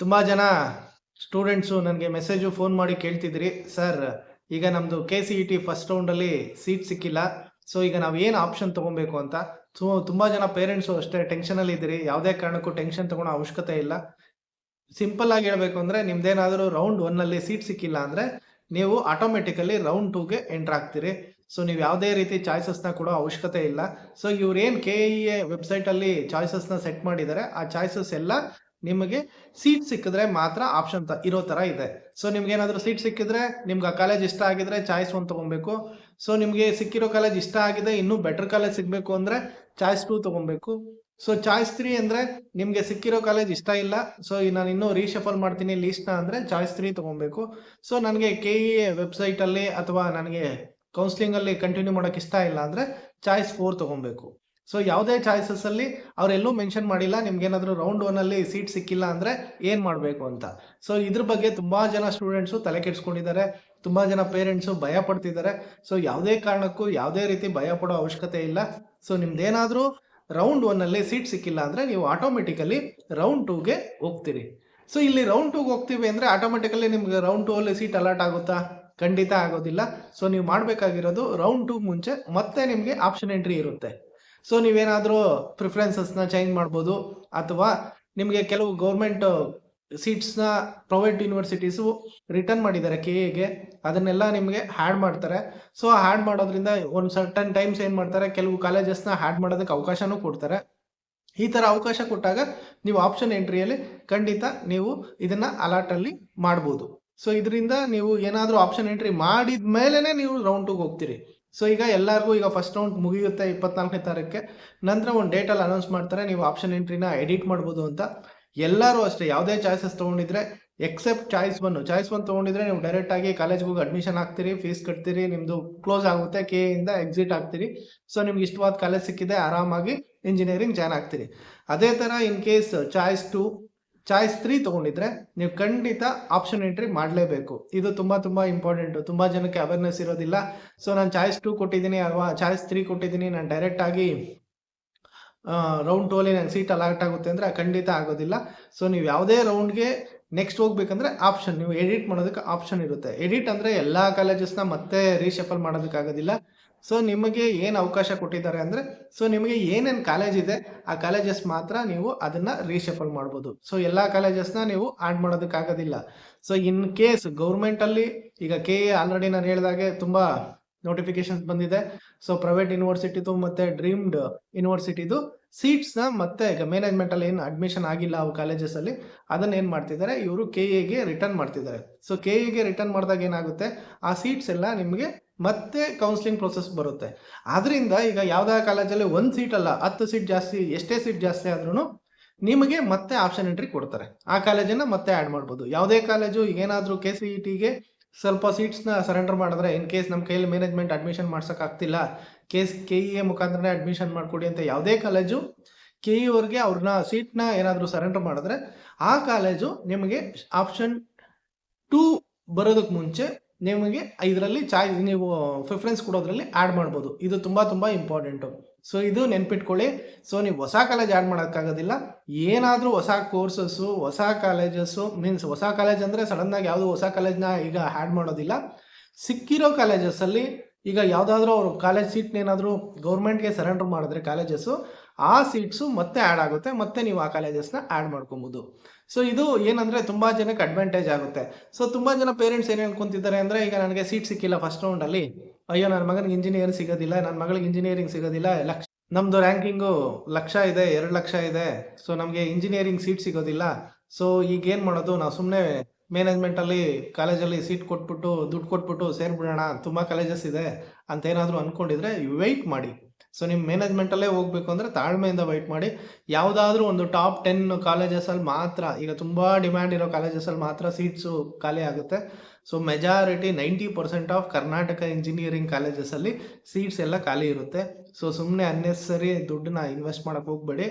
ತುಂಬಾ ಜನ ಸ್ಟೂಡೆಂಟ್ಸು ನನಗೆ ಮೆಸೇಜು ಫೋನ್ ಮಾಡಿ ಕೇಳ್ತಿದ್ರಿ, ಸರ್ ಈಗ ನಮ್ಮದು KCET ಫಸ್ಟ್ ರೌಂಡಲ್ಲಿ ಸೀಟ್ ಸಿಕ್ಕಿಲ್ಲ. ಸೊ ಈಗ ನಾವು ಏನು ಆಪ್ಷನ್ ತೊಗೊಬೇಕು ಅಂತ. ಸೊ ತುಂಬ ಜನ ಪೇರೆಂಟ್ಸು ಅಷ್ಟೇ ಟೆನ್ಷನಲ್ಲಿ ಇದ್ದೀರಿ. ಯಾವುದೇ ಕಾರಣಕ್ಕೂ ಟೆನ್ಷನ್ ತೊಗೊಳ್ಳೋ ಅವಶ್ಯಕತೆ ಇಲ್ಲ. ಸಿಂಪಲ್ ಆಗಿ ಹೇಳ್ಬೇಕು ಅಂದರೆ ನಿಮ್ದೇನಾದರೂ ರೌಂಡ್ 1ಅಲ್ಲಿ ಸೀಟ್ ಸಿಕ್ಕಿಲ್ಲ ಅಂದರೆ ನೀವು ಆಟೋಮೆಟಿಕಲಿ ರೌಂಡ್ 2ಗೆ ಎಂಟ್ರ್ ಆಗ್ತೀರಿ. ಸೊ ನೀವು ಯಾವುದೇ ರೀತಿ ಚಾಯ್ಸಸ್ನ ಕೊಡೋ ಅವಶ್ಯಕತೆ ಇಲ್ಲ. ಸೊ ಇವ್ರೇನು KEA ವೆಬ್ಸೈಟಲ್ಲಿ ಚಾಯ್ಸಸ್ನ ಸೆಟ್ ಮಾಡಿದ್ದಾರೆ, ಆ ಚಾಯ್ಸಸ್ ಎಲ್ಲ ನಿಮಗೆ ಸೀಟ್ ಸಿಕ್ಕಿದ್ರೆ ಮಾತ್ರ ಆಪ್ಷನ್ ಇರೋ ಥರ ಇದೆ. ಸೊ ನಿಮ್ಗೇನಾದರೂ ಸೀಟ್ ಸಿಕ್ಕಿದ್ರೆ ನಿಮ್ಗೆ ಆ ಕಾಲೇಜ್ ಇಷ್ಟ ಆಗಿದ್ರೆ ಚಾಯ್ಸ್ 1 ತೊಗೊಬೇಕು. ಸೊ ನಿಮಗೆ ಸಿಕ್ಕಿರೋ ಕಾಲೇಜ್ ಇಷ್ಟ ಆಗಿದೆ, ಇನ್ನೂ ಬೆಟರ್ ಕಾಲೇಜ್ ಸಿಗಬೇಕು ಅಂದರೆ ಚಾಯ್ಸ್ 2 ತೊಗೊಬೇಕು. ಸೊ ಚಾಯ್ಸ್ 3 ಅಂದರೆ ನಿಮಗೆ ಸಿಕ್ಕಿರೋ ಕಾಲೇಜ್ ಇಷ್ಟ ಇಲ್ಲ, ಸೊ ನಾನು ಇನ್ನೂ ರೀಶಫಲ್ ಮಾಡ್ತೀನಿ ಲೀಸ್ಟ್ನ ಅಂದರೆ ಚಾಯ್ಸ್ 3 ತೊಗೊಬೇಕು. ಸೊ ನನಗೆ KEA ವೆಬ್ಸೈಟಲ್ಲಿ ಅಥವಾ ನನಗೆ ಕೌನ್ಸ್ಲಿಂಗಲ್ಲಿ ಕಂಟಿನ್ಯೂ ಮಾಡೋಕ್ಕೆ ಇಷ್ಟ ಇಲ್ಲ ಅಂದರೆ ಚಾಯ್ಸ್ 4 ತೊಗೊಬೇಕು. ಸೊ ಯಾವುದೇ ಚಾಯ್ಸಸ್ಸಲ್ಲಿ ಅವರೆಲ್ಲೂ ಮೆನ್ಷನ್ ಮಾಡಿಲ್ಲ ನಿಮ್ಗೇನಾದರೂ ರೌಂಡ್ 1ಅಲ್ಲಿ ಸೀಟ್ ಸಿಕ್ಕಿಲ್ಲ ಅಂದರೆ ಏನು ಮಾಡಬೇಕು ಅಂತ. ಸೊ ಇದ್ರ ಬಗ್ಗೆ ತುಂಬ ಜನ ಸ್ಟೂಡೆಂಟ್ಸು ತಲೆ ಕೆಡಿಸ್ಕೊಂಡಿದ್ದಾರೆ, ತುಂಬ ಜನ ಪೇರೆಂಟ್ಸು ಭಯ ಪಡ್ತಿದ್ದಾರೆ. ಸೊ ಯಾವುದೇ ಕಾರಣಕ್ಕೂ ಯಾವುದೇ ರೀತಿ ಭಯ ಪಡೋ ಅವಶ್ಯಕತೆ ಇಲ್ಲ. ಸೊ ನಿಮ್ದೇನಾದರೂ ರೌಂಡ್ 1ಅಲ್ಲಿ ಸೀಟ್ ಸಿಕ್ಕಿಲ್ಲ ಅಂದರೆ ನೀವು ಆಟೋಮೆಟಿಕಲಿ ರೌಂಡ್ 2ಗೆ ಹೋಗ್ತೀರಿ. ಸೊ ಇಲ್ಲಿ ರೌಂಡ್ 2ಗೆ ಹೋಗ್ತೀವಿ ಅಂದರೆ ಆಟೋಮೆಟಿಕಲಿ ನಿಮ್ಗೆ ರೌಂಡ್ 2ಅಲ್ಲಿ ಸೀಟ್ ಅಲಾಟ್ ಆಗುತ್ತಾ? ಖಂಡಿತ ಆಗೋದಿಲ್ಲ. ಸೊ ನೀವು ಮಾಡಬೇಕಾಗಿರೋದು ರೌಂಡ್ 2 ಮುಂಚೆ ಮತ್ತೆ ನಿಮಗೆ ಆಪ್ಷನ್ ಎಂಟ್ರಿ ಇರುತ್ತೆ. ಸೊ ನೀವೇನಾದರೂ ಪ್ರಿಫರೆನ್ಸಸ್ನ ಚೇಂಜ್ ಮಾಡ್ಬೋದು, ಅಥವಾ ನಿಮಗೆ ಕೆಲವು ಗೌರ್ಮೆಂಟ್ ಸೀಟ್ಸ್ನ ಪ್ರೈವೇಟ್ ಯೂನಿವರ್ಸಿಟೀಸು ರಿಟರ್ನ್ ಮಾಡಿದ್ದಾರೆ KEAಗೆ, ಅದನ್ನೆಲ್ಲ ನಿಮಗೆ ಹ್ಯಾಡ್ ಮಾಡ್ತಾರೆ. ಸೊ ಹ್ಯಾಡ್ ಮಾಡೋದ್ರಿಂದ ಒಂದು ಸರ್ಟನ್ ಟೈಮ್ಸ್ ಏನು ಮಾಡ್ತಾರೆ, ಕೆಲವು ಕಾಲೇಜಸ್ನ ಹ್ಯಾಡ್ ಮಾಡೋದಕ್ಕೆ ಅವಕಾಶನೂ ಕೊಡ್ತಾರೆ. ಈ ಥರ ಅವಕಾಶ ಕೊಟ್ಟಾಗ ನೀವು ಆಪ್ಷನ್ ಎಂಟ್ರಿಯಲ್ಲಿ ಖಂಡಿತ ನೀವು ಇದನ್ನು ಅಲಾಟಲ್ಲಿ ಮಾಡ್ಬೋದು. ಸೊ ಇದರಿಂದ ನೀವು ಏನಾದರೂ ಆಪ್ಷನ್ ಎಂಟ್ರಿ ಮಾಡಿದ ಮೇಲೇ ನೀವು ರೌಂಡ್ 2ಗೆ ಹೋಗ್ತೀರಿ. ಸೊ ಈಗ ಎಲ್ಲರಿಗೂ ಈಗ ಫಸ್ಟ್ ರೌಂಡ್ ಮುಗಿಯುತ್ತೆ 24ನೇ ತಾರೀಕಿಗೆ, ನಂತರ ಒಂದು ಡೇಟಲ್ಲಿ ಅನೌನ್ಸ್ ಮಾಡ್ತಾರೆ ನೀವು ಆಪ್ಷನ್ ಎಂಟ್ರಿನ ಎಡಿಟ್ ಮಾಡ್ಬೋದು ಅಂತ. ಎಲ್ಲರೂ ಅಷ್ಟೇ ಯಾವುದೇ ಚಾಯ್ಸಸ್ ತೊಗೊಂಡಿದ್ರೆ ಎಕ್ಸೆಪ್ಟ್ ಚಾಯ್ಸ್ 1 ತೊಗೊಂಡಿದ್ರೆ ನೀವು ಡೈರೆಕ್ಟಾಗಿ ಕಾಲೇಜ್ಗೆ ಹೋಗಿ ಅಡ್ಮಿಷನ್ ಆಗ್ತೀರಿ, ಫೀಸ್ ಕಟ್ತೀರಿ, ನಿಮ್ಮದು ಕ್ಲೋಸ್ ಆಗುತ್ತೆ, KEಯಿಂದ ಎಕ್ಸಿಟ್ ಆಗ್ತೀರಿ. ಸೊ ನಿಮ್ಗೆ ಇಷ್ಟವಾದ ಕಾಲೇಜ್ ಸಿಕ್ಕಿದೆ, ಆರಾಮಾಗಿ ಇಂಜಿನಿಯರಿಂಗ್ ಜಾಯ್ನ್ ಆಗ್ತೀರಿ. ಅದೇ ಥರ ಇನ್ ಕೇಸ್ ಚಾಯ್ಸ್ 2 ಚಾಯ್ಸ್ 3 ತೊಗೊಂಡಿದ್ರೆ ನೀವು ಖಂಡಿತ ಆಪ್ಷನ್ ಎಂಟ್ರಿ ಮಾಡಲೇಬೇಕು. ಇದು ತುಂಬ ಇಂಪಾರ್ಟೆಂಟು. ತುಂಬ ಜನಕ್ಕೆ ಅವೇರ್ನೆಸ್ ಇರೋದಿಲ್ಲ. ಸೊ ನಾನು ಚಾಯ್ಸ್ 2 ಕೊಟ್ಟಿದ್ದೀನಿ ಅಥವಾ ಚಾಯ್ಸ್ 3 ಕೊಟ್ಟಿದ್ದೀನಿ, ನಾನು ಡೈರೆಕ್ಟಾಗಿ ರೌಂಡ್ 2ಅಲ್ಲಿ ನಂಗೆ ಸೀಟ್ ಅಲಾಟ್ ಆಗುತ್ತೆ ಅಂದರೆ ಖಂಡಿತ ಆಗೋದಿಲ್ಲ. ಸೊ ನೀವು ಯಾವುದೇ ರೌಂಡ್ಗೆ ನೆಕ್ಸ್ಟ್ ಹೋಗ್ಬೇಕಂದ್ರೆ ಆಪ್ಷನ್, ನೀವು ಎಡಿಟ್ ಮಾಡೋದಕ್ಕೆ ಆಪ್ಷನ್ ಇರುತ್ತೆ. ಎಡಿಟ್ ಅಂದರೆ ಎಲ್ಲ ಕಾಲೇಜಸ್ನ ಮತ್ತೆ ರೀಶಫಲ್ ಮಾಡೋದಕ್ಕಾಗೋದಿಲ್ಲ. ಸೊ ನಿಮಗೆ ಏನು ಅವಕಾಶ ಕೊಟ್ಟಿದ್ದಾರೆ ಅಂದರೆ, ಸೊ ನಿಮಗೆ ಏನೇನು ಕಾಲೇಜ್ ಇದೆ ಆ ಕಾಲೇಜಸ್ ಮಾತ್ರ ನೀವು ಅದನ್ನು ರೀಶಫಲ್ ಮಾಡ್ಬೋದು. ಸೊ ಎಲ್ಲ ಕಾಲೇಜಸ್ನ ನೀವು ಆ್ಯಡ್ ಮಾಡೋದಕ್ಕಾಗೋದಿಲ್ಲ. ಸೊ ಇನ್ ಕೇಸ್ ಗೌರ್ಮೆಂಟಲ್ಲಿ ಈಗ KEA ಆಲ್ರೆಡಿ ನಾನು ಹೇಳಿದಾಗೆ ತುಂಬ ನೋಟಿಫಿಕೇಶನ್ಸ್ ಬಂದಿದೆ. ಸೊ ಪ್ರೈವೇಟ್ ಯೂನಿವರ್ಸಿಟಿದು ಮತ್ತು ಡ್ರೀಮ್ಡ್ ಯೂನಿವರ್ಸಿಟಿದು ಸೀಟ್ಸ್ನ ಮತ್ತೆ ಈಗ ಮ್ಯಾನೇಜ್ಮೆಂಟಲ್ಲಿ ಏನು ಅಡ್ಮಿಷನ್ ಆಗಿಲ್ಲ ಅವು ಕಾಲೇಜಸಲ್ಲಿ, ಅದನ್ನು ಏನು ಮಾಡ್ತಿದ್ದಾರೆ ಇವರು KEAಗೆ ರಿಟರ್ನ್ ಮಾಡ್ತಿದ್ದಾರೆ. ಸೊ KEAಗೆ ರಿಟರ್ನ್ ಮಾಡಿದಾಗ ಏನಾಗುತ್ತೆ, ಆ ಸೀಟ್ಸ್ ಎಲ್ಲ ನಿಮಗೆ ಮತ್ತೆ ಕೌನ್ಸ್ಲಿಂಗ್ ಪ್ರೊಸೆಸ್ ಬರುತ್ತೆ. ಆದ್ದರಿಂದ ಈಗ ಯಾವುದೇ ಕಾಲೇಜಲ್ಲಿ 1 ಸೀಟ್ ಅಲ್ಲ 10 ಸೀಟ್ ಜಾಸ್ತಿ, ಎಷ್ಟೇ ಸೀಟ್ ಜಾಸ್ತಿ ಆದ್ರೂ ನಿಮಗೆ ಮತ್ತೆ ಆಪ್ಷನ್ ಎಂಟ್ರಿ ಕೊಡ್ತಾರೆ. ಆ ಕಾಲೇಜನ್ನು ಮತ್ತೆ ಆ್ಯಡ್ ಮಾಡ್ಬೋದು. ಯಾವುದೇ ಕಾಲೇಜು ಏನಾದರೂ KCETಗೆ ಸ್ವಲ್ಪ ಸೀಟ್ಸ್ನ ಸರೆಂಡರ್ ಮಾಡಿದ್ರೆ, ಇನ್ ಕೇಸ್ ನಮ್ಮ ಕೈಯಲ್ಲಿ ಮ್ಯಾನೇಜ್ಮೆಂಟ್ ಅಡ್ಮಿಷನ್ ಮಾಡ್ಸೋಕ್ಕಾಗ್ತಿಲ್ಲ, KEA ಮುಖಾಂತರನೇ ಅಡ್ಮಿಷನ್ ಮಾಡಿಕೊಡಿ ಅಂತ ಯಾವುದೇ ಕಾಲೇಜು KEAವ್ರಿಗೆ ಅವ್ರನ್ನ ಸೀಟ್ನ ಏನಾದರೂ ಸರೆಂಡರ್ ಮಾಡಿದ್ರೆ ಆ ಕಾಲೇಜು ನಿಮಗೆ ಆಪ್ಷನ್ 2 ಬರೋದಕ್ಕೆ ಮುಂಚೆ ನಿಮಗೆ ಇದರಲ್ಲಿ ನೀವು ಪ್ರಿಫರೆನ್ಸ್ ಕೊಡೋದ್ರಲ್ಲಿ ಆ್ಯಡ್ ಮಾಡ್ಬೋದು. ಇದು ತುಂಬ ಇಂಪಾರ್ಟೆಂಟು. ಸೊ ಇದು ನೆನ್ಪಿಟ್ಕೊಳ್ಳಿ. ಸೊ ನೀವು ಹೊಸ ಕಾಲೇಜ್ ಆ್ಯಡ್ ಮಾಡೋಕ್ಕಾಗೋದಿಲ್ಲ. ಏನಾದರೂ ಹೊಸ ಕೋರ್ಸಸ್ಸು, ಹೊಸ ಕಾಲೇಜಸ್ಸು, ಮೀನ್ಸ್ ಹೊಸ ಕಾಲೇಜ್ ಅಂದರೆ ಸಡನ್ನಾಗಿ ಯಾವುದೋ ಹೊಸ ಕಾಲೇಜ್ನ ಈಗ ಆ್ಯಡ್ ಮಾಡೋದಿಲ್ಲ. ಸಿಕ್ಕಿರೋ ಕಾಲೇಜಸ್ಸಲ್ಲಿ ಈಗ ಯಾವುದಾದ್ರೂ ಅವರು ಕಾಲೇಜ್ ಸೀಟ್ನೇನಾದರೂ ಗೌರ್ಮೆಂಟ್ಗೆ ಸರೆಂಡರ್ ಮಾಡಿದ್ರೆ ಕಾಲೇಜಸ್ಸು, ಆ ಸೀಟ್ಸು ಮತ್ತೆ ಆ್ಯಡ್ ಆಗುತ್ತೆ, ಮತ್ತೆ ನೀವು ಆ ಕಾಲೇಜಸ್ನ ಆ್ಯಡ್ ಮಾಡ್ಕೊಬೋದು. ಸೊ ಇದು ಏನಂದರೆ ತುಂಬ ಜನಕ್ಕೆ ಅಡ್ವಾಂಟೇಜ್ ಆಗುತ್ತೆ. ಸೊ ತುಂಬ ಜನ ಪೇರೆಂಟ್ಸ್ ಏನು ಅನ್ಕೊಂತಿದ್ದಾರೆ ಅಂದರೆ, ಈಗ ನನಗೆ ಸೀಟ್ ಸಿಕ್ಕಿಲ್ಲ ಫಸ್ಟ್ ರೌಂಡಲ್ಲಿ, ಅಯ್ಯೋ ನನ್ನ ಮಗನಿಗೆ ಇಂಜಿನಿಯರಿಂಗ್ ಸಿಗೋದಿಲ್ಲ, ನನ್ನ ಮಗಳಿಗೆ ಇಂಜಿನಿಯರಿಂಗ್ ಸಿಗೋದಿಲ್ಲ, ನಮ್ಮದು ರ್ಯಾಂಕಿಂಗು 1,00,000 ಇದೆ, 2,00,000 ಇದೆ, ಸೊ ನಮಗೆ ಇಂಜಿನಿಯರಿಂಗ್ ಸೀಟ್ ಸಿಗೋದಿಲ್ಲ. ಸೊ ಈಗ ಏನು ಮಾಡೋದು, ನಾವು ಸುಮ್ಮನೆ ಮ್ಯಾನೇಜ್ಮೆಂಟಲ್ಲಿ ಕಾಲೇಜಲ್ಲಿ ಸೀಟ್ ಕೊಟ್ಬಿಟ್ಟು ದುಡ್ಡು ಕೊಟ್ಬಿಟ್ಟು ಸೇರಿಬಿಡೋಣ, ತುಂಬ ಕಾಲೇಜಸ್ ಇದೆ ಅಂತ ಏನಾದರೂ ಅಂದ್ಕೊಂಡಿದ್ರೆ ವೆಯ್ಟ್ ಮಾಡಿ. ಸೊ ನಿಮ್ಮ ಮ್ಯಾನೇಜ್ಮೆಂಟಲ್ಲೇ ಹೋಗಬೇಕು ಅಂದರೆ ತಾಳ್ಮೆಯಿಂದ ವೆಯ್ಟ್ ಮಾಡಿ. ಯಾವುದಾದ್ರೂ ಒಂದು ಟಾಪ್ 10 ಕಾಲೇಜಸಲ್ಲಿ ಮಾತ್ರ, ಈಗ ತುಂಬ ಡಿಮ್ಯಾಂಡ್ ಇರೋ ಕಾಲೇಜಸಲ್ಲಿ ಮಾತ್ರ ಸೀಟ್ಸು ಖಾಲಿ ಆಗುತ್ತೆ. So majority 90% of Karnataka engineering ಕಾಲೇಜಸಲ್ಲಿ ಸೀಟ್ಸ್ ಎಲ್ಲ ಖಾಲಿ ಇರುತ್ತೆ. ಸೊ ಸುಮ್ಮನೆ ಅನ್ನೆಸರಿ ದುಡ್ಡನ್ನ ಇನ್ವೆಸ್ಟ್ ಮಾಡೋಕ್ಕೆ ಹೋಗಬೇಡಿ.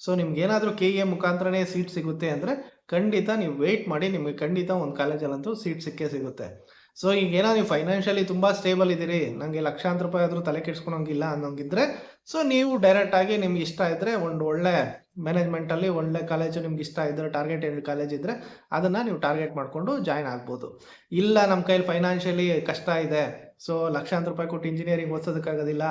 ಸೊ ನಿಮ್ಗೆ ಏನಾದರೂ KEA ಮುಖಾಂತರನೇ ಸೀಟ್ ಸಿಗುತ್ತೆ ಅಂದರೆ ಖಂಡಿತ ನೀವು ವೆಯ್ಟ್ ಮಾಡಿ, ನಿಮಗೆ ಖಂಡಿತ ಒಂದು ಕಾಲೇಜಲ್ಲಂತೂ ಸೀಟ್ ಸಿಕ್ಕೇ ಸಿಗುತ್ತೆ. ಸೊ ಈಗೇನೋ ನೀವು ಫೈನಾನ್ಷಿಯಲಿ ತುಂಬ ಸ್ಟೇಬಲ್ ಇದ್ದೀರಿ, ನನಗೆ ಲಕ್ಷಾಂತರ ರೂಪಾಯಿ ಆದರೂ ತಲೆ ಕೆಡ್ಸ್ಕೊಳಂಗಿಲ್ಲ ಅನ್ನೋಂಗಿದ್ರೆ, ಸೊ ನೀವು ಡೈರೆಕ್ಟಾಗಿ ನಿಮ್ಗೆ ಇಷ್ಟ ಇದ್ದರೆ ಒಂದು ಒಳ್ಳೆ ಮ್ಯಾನೇಜ್ಮೆಂಟಲ್ಲಿ ಒಳ್ಳೆ ಕಾಲೇಜು ನಿಮ್ಗೆ ಇಷ್ಟ ಇದ್ದರೆ, ಟಾರ್ಗೆಟೆಡ್ ಕಾಲೇಜ್ ಇದ್ದರೆ ಅದನ್ನು ನೀವು ಟಾರ್ಗೆಟ್ ಮಾಡಿಕೊಂಡು ಜಾಯ್ನ್ ಆಗ್ಬೋದು. ಇಲ್ಲ ನಮ್ಮ ಕೈಲಿ ಫೈನಾನ್ಷಿಯಲಿ ಕಷ್ಟ ಇದೆ, ಸೊ ಲಕ್ಷಾಂತರ ರೂಪಾಯಿ ಕೊಟ್ಟು ಇಂಜಿನಿಯರಿಂಗ್ ಓದಿಸೋದಕ್ಕಾಗೋದಿಲ್ಲ,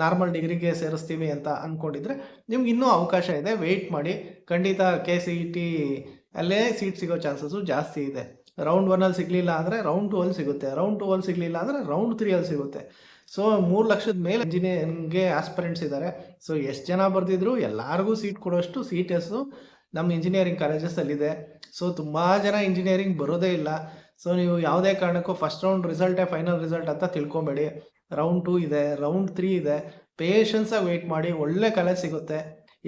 ನಾರ್ಮಲ್ ಡಿಗ್ರಿಗೆ ಸೇರಿಸ್ತೀವಿ ಅಂತ ಅಂದ್ಕೊಂಡಿದ್ರೆ ನಿಮ್ಗೆ ಇನ್ನೂ ಅವಕಾಶ ಇದೆ. ವೆಯ್ಟ್ ಮಾಡಿ, ಖಂಡಿತ KCET ಅಲ್ಲೇ ಸೀಟ್ ಸಿಗೋ ಚಾನ್ಸಸ್ಸು ಜಾಸ್ತಿ ಇದೆ. ರೌಂಡ್ 1 ಸಿಗಲಿಲ್ಲ ಅಂದರೆ ರೌಂಡ್ 2 ಸಿಗುತ್ತೆ, ರೌಂಡ್ 2 ಸಿಗಲಿಲ್ಲ ಅಂದರೆ ರೌಂಡ್ 3 ಸಿಗುತ್ತೆ. ಸೊ 3 ಲಕ್ಷದ ಮೇಲೆ ಇಂಜಿನಿಯರಿಂಗ್ಗೆ ಆಸ್ಪರೆಂಟ್ಸ್ ಇದ್ದಾರೆ. ಸೊ ಎಷ್ಟು ಜನ ಬರ್ತಿದ್ರು ಎಲ್ಲರಿಗೂ ಸೀಟ್ ಕೊಡೋಷ್ಟು ಸೀಟಸ್ಸು ನಮ್ಮ ಇಂಜಿನಿಯರಿಂಗ್ ಕಾಲೇಜಸ್ಸಲ್ಲಿದೆ. ಸೊ ತುಂಬ ಜನ ಇಂಜಿನಿಯರಿಂಗ್ ಬರೋದೇ ಇಲ್ಲ. ಸೊ ನೀವು ಯಾವುದೇ ಕಾರಣಕ್ಕೂ ಫಸ್ಟ್ ರೌಂಡ್ ರಿಸಲ್ಟೇ ಫೈನಲ್ ರಿಸಲ್ಟ್ ಅಂತ ತಿಳ್ಕೊಬೇಡಿ. ರೌಂಡ್ 2 ಇದೆ, ರೌಂಡ್ 3 ಇದೆ. ಪೇಷನ್ಸಾಗಿ ವೆಯ್ಟ್ ಮಾಡಿ, ಒಳ್ಳೆ ಕಾಲೇಜ್ ಸಿಗುತ್ತೆ.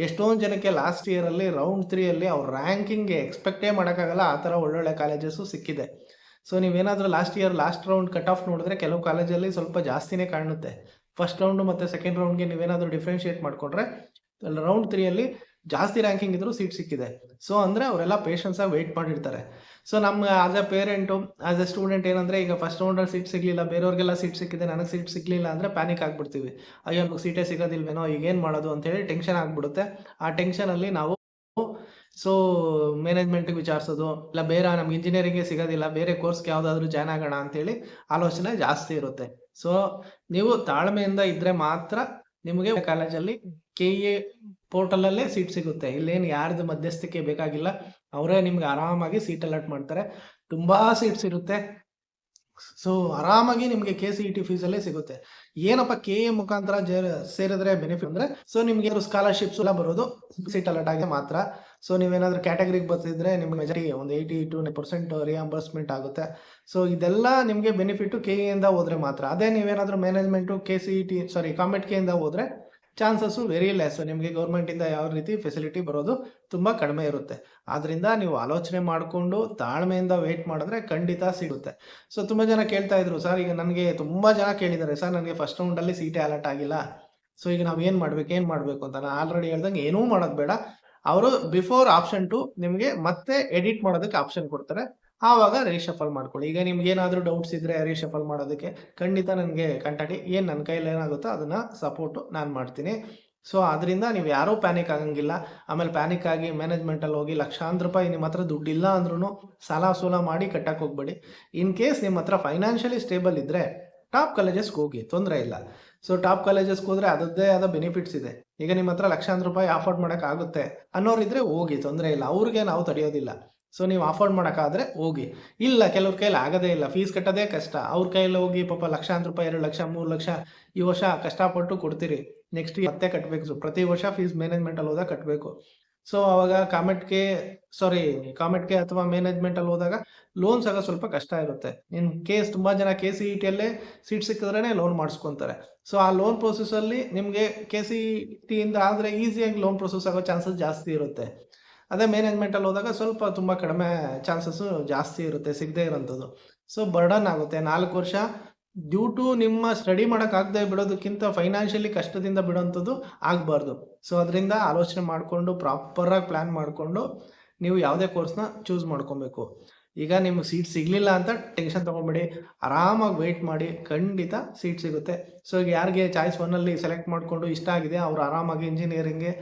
ಎಷ್ಟೊಂದು ಜನಕ್ಕೆ ಲಾಸ್ಟ್ ಇಯರಲ್ಲಿ ರೌಂಡ್ 3 ಅವ್ರ ರ್ಯಾಂಕಿಂಗ್ಗೆ ಎಕ್ಸ್ಪೆಕ್ಟೇ ಮಾಡೋಕ್ಕಾಗಲ್ಲ, ಆ ಥರ ಒಳ್ಳೊಳ್ಳೆ ಕಾಲೇಜಸ್ಸು ಸಿಕ್ಕಿದೆ. ಸೊ ನೀವೇನಾದರೂ last year last round cut off ನೋಡಿದ್ರೆ ಕೆಲವು ಕಾಲೇಜಲ್ಲಿ ಸ್ವಲ್ಪ ಜಾಸ್ತಿನೇ ಕಾಣುತ್ತೆ. ಫಸ್ಟ್ ರೌಂಡು ಮತ್ತು ಸೆಕೆಂಡ್ ರೌಂಡ್ಗೆ ನೀವೇನಾದರೂ ಡಿಫ್ರೆನ್ಷಿಯೇಟ್ ಮಾಡಿಕೊಂಡ್ರೆ ರೌಂಡ್ 3 ಜಾಸ್ತಿ ರ್ಯಾಂಕಿಂಗ್ ಇದ್ದರೂ ಸೀಟ್ ಸಿಕ್ಕಿದೆ. ಸೊ ಅಂದರೆ ಅವರೆಲ್ಲ ಪೇಷನ್ಸಾಗಿ ವೆಯ್ಟ್ ಮಾಡಿರ್ತಾರೆ. ಸೊ ನಮ್ಮ as A parent, as A student ಏನಂದರೆ, ಈಗ ಫಸ್ಟ್ ರೌಂಡಲ್ಲಿ ಸೀಟ್ ಸಿಗಲಿಲ್ಲ, ಬೇರೆಯವ್ರಿಗೆಲ್ಲ ಸೀಟ್ ಸಿಕ್ಕಿದೆ, ನನಗೆ ಸೀಟ್ ಸಿಗಲಿಲ್ಲ ಅಂದರೆ ಪ್ಯಾನಿಕ್ ಆಗಿಬಿಡ್ತೀವಿ. ಅಯ್ಯೋ ನಮಗೆ ಸೀಟೇ ಸಿಗೋದಿಲ್ವೇನೋ, ಈಗೇನು ಮಾಡೋದು ಅಂತೇಳಿ ಟೆನ್ಷನ್ ಆಗಿಬಿಡುತ್ತೆ. ಆ ಟೆನ್ಷನಲ್ಲಿ ನಾವು ಸೊ ಮ್ಯಾನೇಜ್ಮೆಂಟಿಗೆ ವಿಚಾರಿಸೋದು, ಇಲ್ಲ ಬೇರೆ ನಮ್ಗೆ ಇಂಜಿನಿಯರಿಂಗ್ಗೆ ಸಿಗೋದಿಲ್ಲ, ಬೇರೆ ಕೋರ್ಸ್ಗೆ ಯಾವುದಾದ್ರೂ ಜಾಯ್ನ್ ಆಗೋಣ ಅಂತೇಳಿ ಆಲೋಚನೆ ಜಾಸ್ತಿ ಇರುತ್ತೆ. ಸೊ ನೀವು ತಾಳ್ಮೆಯಿಂದ ಇದ್ದರೆ ಮಾತ್ರ ನಿಮಗೆ ಕಾಲೇಜಲ್ಲಿ KE ಪೋರ್ಟಲಲ್ಲೇ ಸೀಟ್ ಸಿಗುತ್ತೆ. ಇಲ್ಲೇನು ಯಾರ್ದು ಮಧ್ಯಸ್ಥಿಕೆ ಬೇಕಾಗಿಲ್ಲ, ಅವರೇ ನಿಮ್ಗೆ ಆರಾಮಾಗಿ ಸೀಟ್ ಅಲಾಟ್ ಮಾಡ್ತಾರೆ. ತುಂಬ ಸೀಟ್ಸ್ ಇರುತ್ತೆ. ಸೊ ಆರಾಮಾಗಿ ನಿಮಗೆ KCET ಫೀಸಲ್ಲೇ ಸಿಗುತ್ತೆ. ಏನಪ್ಪ KE ಮುಖಾಂತರ ಸೇರಿದ್ರೆ ಬೆನಿಫಿಟ್ ಅಂದರೆ, ಸೊ ನಿಮಗೆ ಸ್ಕಾಲರ್ಶಿಪ್ಸ್ ಎಲ್ಲ ಬರೋದು ಸೀಟ್ ಅಲಾಟ್ ಆಗಿ ಮಾತ್ರ. ಸೊ ನೀವೇನಾದರೂ ಕ್ಯಾಟಗರಿಗೆ ಬರ್ತಿದ್ರೆ ನಿಮಗೆ ಮೆಜಾರಿಟಿ ಒಂದು 80-90% ರಿಯಂಬರ್ಸ್ಮೆಂಟ್ ಆಗುತ್ತೆ. ಸೊ ಇದೆಲ್ಲ ನಿಮಗೆ ಬೆನಿಫಿಟ್ಟು KEಯಿಂದ ಹೋದರೆ ಮಾತ್ರ. ಅದೇ ನೀವೇನಾದರೂ ಮ್ಯಾನೇಜ್ಮೆಂಟು ಕಾಮೆಟ್ ಕೆಯಿಂದ ಹೋದರೆ ಚಾನ್ಸಸ್ಸು ವೆರಿ ಲೆಸ್. ನಿಮಗೆ ಗೌರ್ಮೆಂಟಿಂದ ಯಾವ ರೀತಿ ಫೆಸಿಲಿಟಿ ಬರೋದು ತುಂಬ ಕಡಿಮೆ ಇರುತ್ತೆ. ಆದ್ದರಿಂದ ನೀವು ಆಲೋಚನೆ ಮಾಡಿಕೊಂಡು ತಾಳ್ಮೆಯಿಂದ ವೆಯ್ಟ್ ಮಾಡಿದ್ರೆ ಖಂಡಿತ ಸಿಗುತ್ತೆ. ಸೊ ತುಂಬ ಜನ ಕೇಳ್ತಾ ಇದ್ರು, ಸರ್ ಈಗ ನನಗೆ ತುಂಬ ಜನ ಕೇಳಿದ್ದಾರೆ, ಸರ್ ನನಗೆ ಫಸ್ಟ್ ರೌಂಡಲ್ಲಿ ಸೀಟೇ ಅಲಾಟ್ ಆಗಿಲ್ಲ, ಸೊ ಈಗ ನಾವು ಏನು ಮಾಡಬೇಕು ಅಂತ. ನಾನು ಆಲ್ರೆಡಿ ಹೇಳ್ದಂಗೆ ಏನೂ ಮಾಡೋದು ಬೇಡ. ಅವರು ಬಿಫೋರ್ ಆಪ್ಷನ್ 2 ನಿಮಗೆ ಮತ್ತೆ ಎಡಿಟ್ ಮಾಡೋದಕ್ಕೆ ಆಪ್ಷನ್ ಕೊಡ್ತಾರೆ, ಆವಾಗ ರೀಶಫಲ್ ಮಾಡ್ಕೊಳ್ಳಿ. ಈಗ ನಿಮ್ಗೆ ಏನಾದರೂ ಡೌಟ್ಸ್ ಇದ್ದರೆ ರೀಶಫಲ್ ಮಾಡೋದಕ್ಕೆ ಖಂಡಿತ ನನಗೆ ಕಾಂಟ್ಯಾಕ್ಟ್, ಏನು ನನ್ನ ಕೈಯಲ್ಲಿ ಏನಾಗುತ್ತೋ ಅದನ್ನು ಸಪೋರ್ಟು ನಾನು ಮಾಡ್ತೀನಿ. ಸೊ ಅದರಿಂದ ನೀವು ಯಾರೂ ಪ್ಯಾನಿಕ್ ಆಗಂಗಿಲ್ಲ. ಆಮೇಲೆ ಪ್ಯಾನಿಕ್ ಆಗಿ ಮ್ಯಾನೇಜ್ಮೆಂಟಲ್ಲಿ ಹೋಗಿ ಲಕ್ಷಾಂತರ ರೂಪಾಯಿ ನಿಮ್ಮ ಹತ್ರ ದುಡ್ಡಿಲ್ಲ ಅಂದ್ರೂ ಸಾಲ ಸೂಲ ಮಾಡಿ ಕಟ್ಟಕ್ಕೆ ಹೋಗ್ಬೇಡಿ. ಇನ್ ಕೇಸ್ ನಿಮ್ಮ ಹತ್ರ ಫೈನಾನ್ಷಿಯಲಿ ಸ್ಟೇಬಲ್ ಇದ್ದರೆ ಟಾಪ್ ಕಾಲೇಜಸ್ಗೆ ಹೋಗಿ, ತೊಂದರೆ ಇಲ್ಲ. ಸೊ ಟಾಪ್ ಕಾಲೇಜಸ್ಗೆ ಹೋದರೆ ಅದರದ್ದೇ ಆದ ಬೆನಿಫಿಟ್ಸ್ ಇದೆ. ಈಗ ನಿಮ್ಮ ಹತ್ರ ಲಕ್ಷಾಂತರ ರೂಪಾಯಿ ಅಫೋರ್ಡ್ ಮಾಡೋಕ್ಕಾಗುತ್ತೆ ಅನ್ನೋರಿದ್ರೆ ಹೋಗಿ, ತೊಂದರೆ ಇಲ್ಲ, ಅವ್ರಿಗೆ ನಾವು ತಡೆಯೋದಿಲ್ಲ. ಸೊ ನೀವು ಅಫೋರ್ಡ್ ಮಾಡೋಕ್ಕಾದರೆ ಹೋಗಿ. ಇಲ್ಲ ಕೆಲವ್ರ ಕೈಲಿ ಆಗೋದೇ ಇಲ್ಲ, ಫೀಸ್ ಕಟ್ಟೋದೇ ಕಷ್ಟ, ಅವ್ರ ಕೈಯಲ್ಲಿ ಹೋಗಿ ಪಾಪ ಲಕ್ಷಾಂತರ ರೂಪಾಯಿ 2 ಲಕ್ಷ 3 ಲಕ್ಷ ಈ ವರ್ಷ ಕಷ್ಟಪಟ್ಟು ಕೊಡ್ತೀರಿ, ನೆಕ್ಸ್ಟ್ ಮತ್ತೆ ಕಟ್ಟಬೇಕು. ಸೊ ಪ್ರತಿ ವರ್ಷ ಫೀಸ್ ಮ್ಯಾನೇಜ್ಮೆಂಟಲ್ಲಿ ಹೋದಾಗ ಕಟ್ಟಬೇಕು. ಸೊ ಅವಾಗ ಕಾಮೆಟ್ಗೆ ಅಥವಾ ಮ್ಯಾನೇಜ್ಮೆಂಟಲ್ಲಿ ಹೋದಾಗ ಲೋನ್ಸ್ ಆಗ ಸ್ವಲ್ಪ ಕಷ್ಟ ಇರುತ್ತೆ. ಇನ್ ಕೇಸ್ ತುಂಬ ಜನ KCETಯಲ್ಲೇ ಸೀಟ್ ಸಿಕ್ಕಿದ್ರೇ ಲೋನ್ ಮಾಡಿಸ್ಕೊತಾರೆ. ಸೊ ಆ ಲೋನ್ ಪ್ರೊಸೆಸಲ್ಲಿ ನಿಮಗೆ KCETಯಿಂದ ಆದರೆ ಈಸಿಯಾಗಿ ಲೋನ್ ಪ್ರೊಸೆಸ್ ಆಗೋ ಚಾನ್ಸಸ್ ಜಾಸ್ತಿ ಇರುತ್ತೆ. ಅದೇ ಮ್ಯಾನೇಜ್ಮೆಂಟಲ್ಲಿ ಹೋದಾಗ ಸ್ವಲ್ಪ ತುಂಬ ಕಡಿಮೆ ಚಾನ್ಸಸ್ಸು ಜಾಸ್ತಿ ಇರುತ್ತೆ ಸಿಗದೇ ಇರೋಂಥದ್ದು. ಸೊ ಬರ್ಡನ್ ಆಗುತ್ತೆ. 4 ವರ್ಷ ಡ್ಯೂ ಟು ನಿಮ್ಮ ಸ್ಟಡಿ ಮಾಡೋಕ್ಕಾಗದೆ ಬಿಡೋದಕ್ಕಿಂತ ಫೈನಾನ್ಷಿಯಲಿ ಕಷ್ಟದಿಂದ ಬಿಡೋಂಥದ್ದು ಆಗಬಾರ್ದು. ಸೊ ಅದರಿಂದ ಆಲೋಚನೆ ಮಾಡಿಕೊಂಡು ಪ್ರಾಪರಾಗಿ ಪ್ಲ್ಯಾನ್ ಮಾಡಿಕೊಂಡು ನೀವು ಯಾವುದೇ ಕೋರ್ಸ್ನ ಚೂಸ್ ಮಾಡ್ಕೊಬೇಕು. ಈಗ ನಿಮ್ಗೆ ಸೀಟ್ ಸಿಗಲಿಲ್ಲ ಅಂತ ಟೆನ್ಷನ್ ತೊಗೊಬೇಡಿ, ಆರಾಮಾಗಿ ವೆಯ್ಟ್ ಮಾಡಿ, ಖಂಡಿತ ಸೀಟ್ ಸಿಗುತ್ತೆ. ಸೊ ಈಗ ಯಾರಿಗೆ ಚಾಯ್ಸ್ 1 ಸೆಲೆಕ್ಟ್ ಮಾಡಿಕೊಂಡು ಇಷ್ಟ ಆಗಿದೆ ಅವರು ಆರಾಮಾಗಿ ಇಂಜಿನಿಯರಿಂಗ್ಗೆ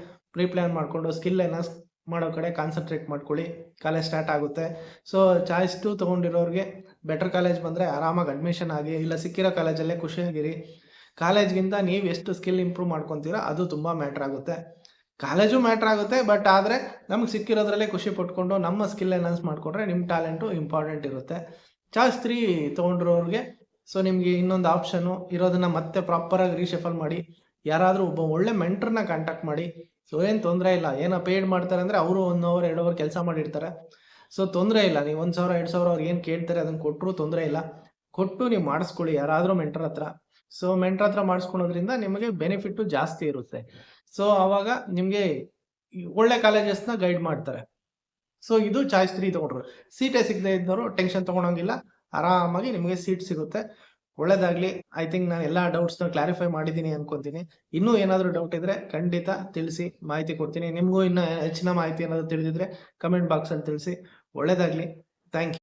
ಪ್ಲಾನ್ ಮಾಡಿಕೊಂಡು ಸ್ಕಿಲ್ ಎನ್ಹಾನ್ಸ್ ಮಾಡೋ ಕಡೆ ಕಾನ್ಸಂಟ್ರೇಟ್ ಮಾಡ್ಕೊಳ್ಳಿ, ಕಾಲೇಜ್ ಸ್ಟಾರ್ಟ್ ಆಗುತ್ತೆ. ಸೊ ಚಾಯ್ಸ್ 2 ತೊಗೊಂಡಿರೋರಿಗೆ ಬೆಟರ್ ಕಾಲೇಜ್ ಬಂದರೆ ಆರಾಮಾಗಿ ಅಡ್ಮಿಷನ್ ಆಗಿ, ಇಲ್ಲ ಸಿಕ್ಕಿರೋ ಕಾಲೇಜಲ್ಲೇ ಖುಷಿಯಾಗಿರಿ. ಕಾಲೇಜ್ಗಿಂತ ನೀವು ಎಷ್ಟು ಸ್ಕಿಲ್ ಇಂಪ್ರೂವ್ ಮಾಡ್ಕೊತೀರೋ ಅದು ತುಂಬ ಮ್ಯಾಟ್ರ್ ಆಗುತ್ತೆ. ಕಾಲೇಜು ಮ್ಯಾಟ್ರ್ ಆಗುತ್ತೆ, ಬಟ್ ಆದರೆ ನಮಗೆ ಸಿಕ್ಕಿರೋದ್ರಲ್ಲೇ ಖುಷಿ ಪಟ್ಕೊಂಡು ನಮ್ಮ ಸ್ಕಿಲ್ ಎನ್ಹಾನ್ಸ್ ಮಾಡಿಕೊಂಡ್ರೆ ನಿಮ್ಮ ಟ್ಯಾಲೆಂಟು ಇಂಪಾರ್ಟೆಂಟ್ ಇರುತ್ತೆ. ಚಾಯ್ಸ್ 3 ತೊಗೊಂಡಿರೋರಿಗೆ ಸೊ ನಿಮಗೆ ಇನ್ನೊಂದು ಆಪ್ಷನ್ನು ಇರೋದನ್ನು ಮತ್ತೆ ಪ್ರಾಪರಾಗಿ ರೀಶಫಲ್ ಮಾಡಿ, ಯಾರಾದರೂ ಒಬ್ಬ ಒಳ್ಳೆ ಮೆಂಟ್ರನ್ನ ಕಾಂಟ್ಯಾಕ್ಟ್ ಮಾಡಿ. ಸೊ ಏನು ತೊಂದರೆ ಇಲ್ಲ, ಏನೋ ಪೇಯ್ಡ್ ಮಾಡ್ತಾರೆ ಅಂದರೆ ಅವರು 1 ಅವರ್ 2 ಅವರ್ ಕೆಲಸ ಮಾಡಿರ್ತಾರೆ. ಸೊ ತೊಂದರೆ ಇಲ್ಲ, ನೀವು 1,000 2,000 ಅವ್ರು ಏನು ಕೇಳ್ತಾರೆ ಅದನ್ನು ಕೊಟ್ಟರು ತೊಂದರೆ ಇಲ್ಲ, ಕೊಟ್ಟು ನೀವು ಮಾಡಿಸ್ಕೊಳ್ಳಿ ಯಾರಾದರೂ ಮೆಂಟ್ರ್ ಹತ್ರ. ಸೊ ಮೆಂಟ್ರ್ ಹತ್ರ ಮಾಡಿಸ್ಕೊಳೋದ್ರಿಂದ ನಿಮಗೆ ಬೆನಿಫಿಟ್ಟು ಜಾಸ್ತಿ ಇರುತ್ತೆ. ಸೊ ಆವಾಗ ನಿಮಗೆ ಒಳ್ಳೆ ಕಾಲೇಜಸ್ನ ಗೈಡ್ ಮಾಡ್ತಾರೆ. ಸೊ ಇದು ಚಾಯ್ಸ್ 3 ತೊಗೊಂಡ್ರು. ಸೀಟೇ ಸಿಗದೆ ಇದ್ದವರು ಟೆನ್ಷನ್ ತೊಗೊಳಂಗಿಲ್ಲ, ಆರಾಮಾಗಿ ನಿಮಗೆ ಸೀಟ್ ಸಿಗುತ್ತೆ. ಒಳ್ಳೇದಾಗಲಿ. ಐ ಥಿಂಕ್ ನಾನು ಎಲ್ಲ ಡೌಟ್ಸ್ನ ಕ್ಲಾರಿಫೈ ಮಾಡಿದ್ದೀನಿ ಅನ್ಕೊತೀನಿ. ಇನ್ನೂ ಏನಾದರೂ ಡೌಟ್ ಇದ್ದರೆ ಖಂಡಿತ ತಿಳಿಸಿ, ಮಾಹಿತಿ ಕೊಡ್ತೀನಿ. ನಿಮಗೂ ಇನ್ನೂ ಹೆಚ್ಚಿನ ಮಾಹಿತಿ ಏನಾದರೂ ತಿಳಿದಿದ್ರೆ ಕಮೆಂಟ್ ಬಾಕ್ಸಲ್ಲಿ ತಿಳಿಸಿ. ಒಳ್ಳೇದಾಗಲಿ. Thank you.